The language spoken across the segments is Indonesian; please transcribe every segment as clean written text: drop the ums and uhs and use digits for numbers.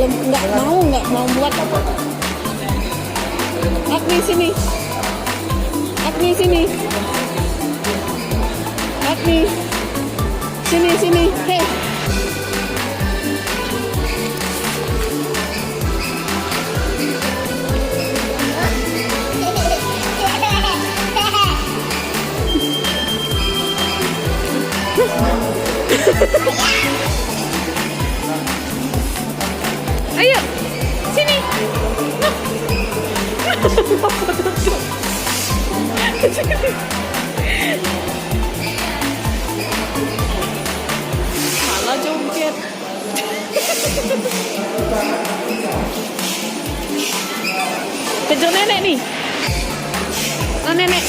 belum nggak mau buat. Agni sini. Agni sini. Agni sini. Hei. Ayo, sini. Malah joget. Kejar nenek nih. Nah, nenek.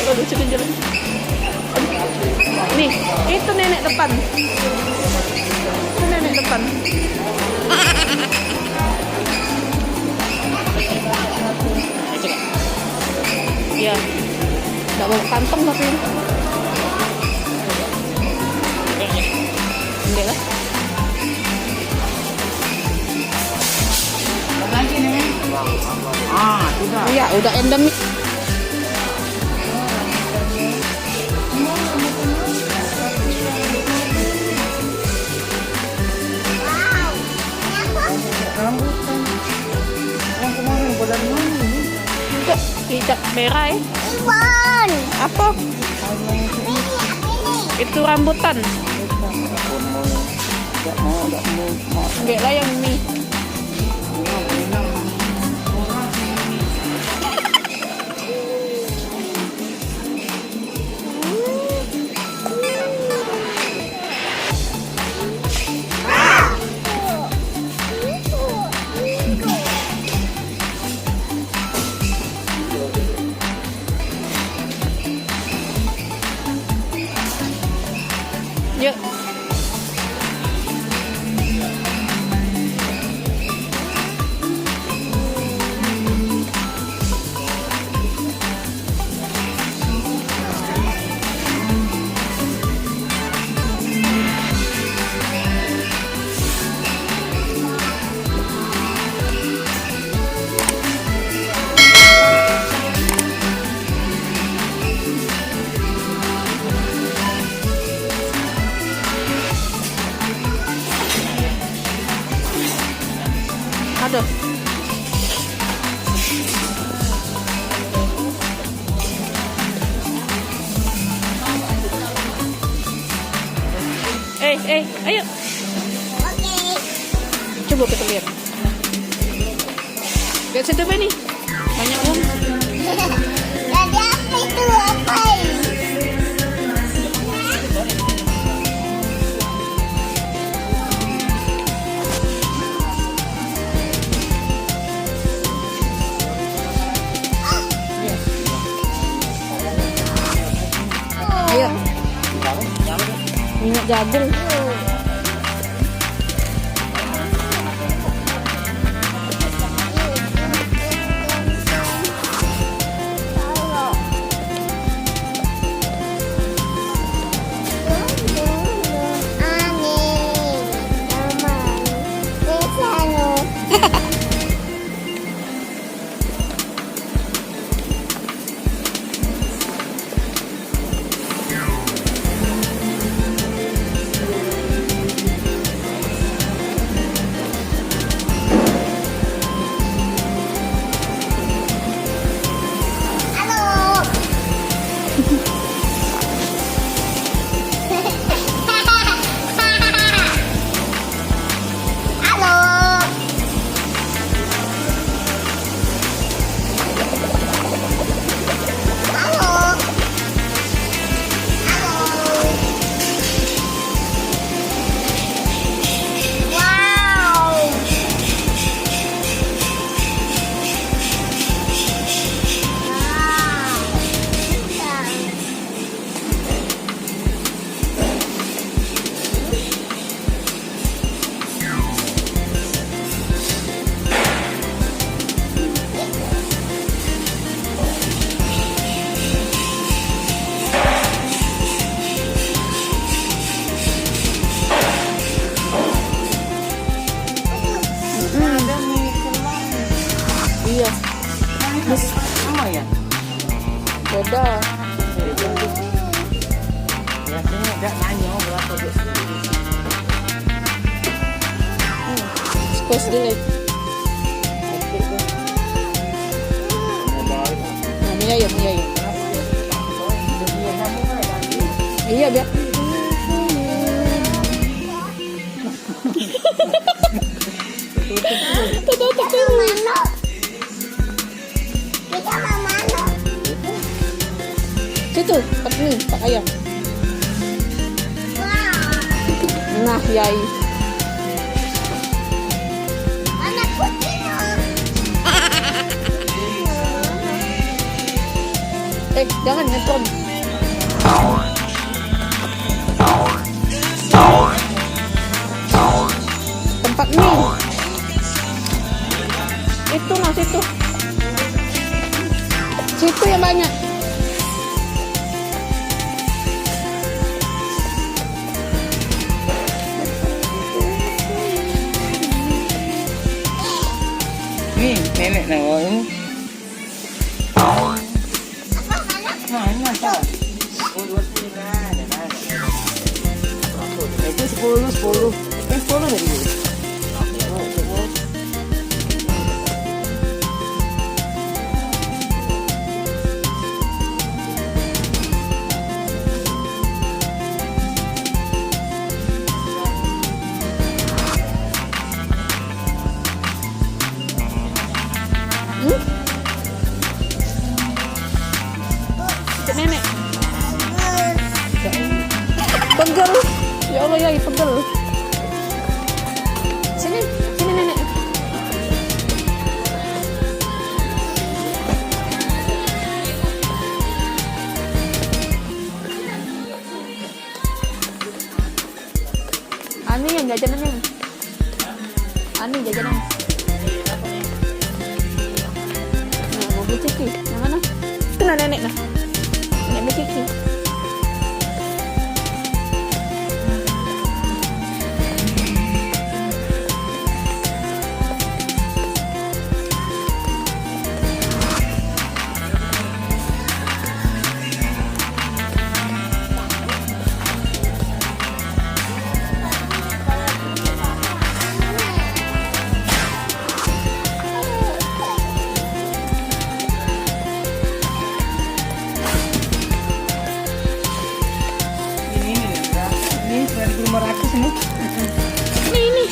Kalau lucu kejar. Nih, itu nenek depan. Itu nenek depan. Iya. Nggak bawa kantong tapi. Enggak lah. Lagi nih. Sudah. Iya, udah endemik. Rambutan. Yang kemarin bulan mana ini? Kok tidak merah ya? Iwan. Apa? Itu rambutan. Enggak mau. Enggak lah yang ini. Yuk. Aduh. Ayo. Oke. Coba kita lihat. Lihat situ apa nih? Banyak uang. Tadi apa itu? Apa? Ayo. Minyak jagung. Tapos delete. Nah, Mia yuk. Iya, biar. Tutup dulu. Mano. Kita mau mano. Situ, Pak Ayam. Wow. Nah, Yai. Mana kucing? Jangan nyeton. Tempat mie. Itu nah situ. Situ yang banyak. Nih, nenek nawa ini. Nah, ini masa. 10. Eh, 10 dari ini. Ikut nenek. Pegel. Ya Allah, Yai, pegel. Sini nenek. Ani yang jajanannya. Ani jajanan. Nah, mau beli ciki. Yang mana? Itu nah nenek nah. Nenek beli ciki. Ini 1.500 ini. Ini.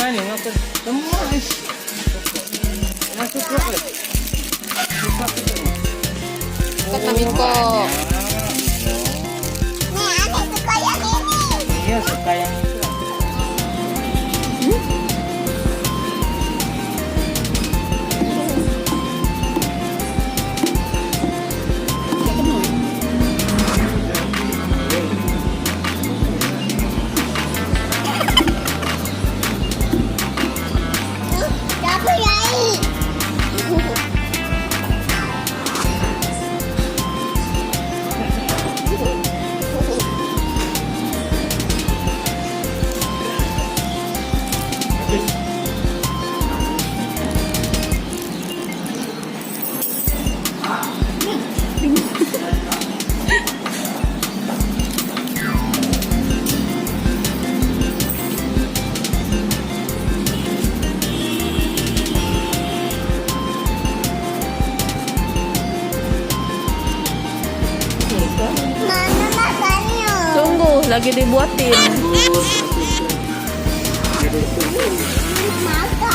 Nah, ini ngatur semua guys. Masuk coklat. Kata Miko. Nih, aneh suka yang ini. Iya, suka yang itu. Dapur Yai. Mana makannya? Tunggu, lagi dibuatin. Makan.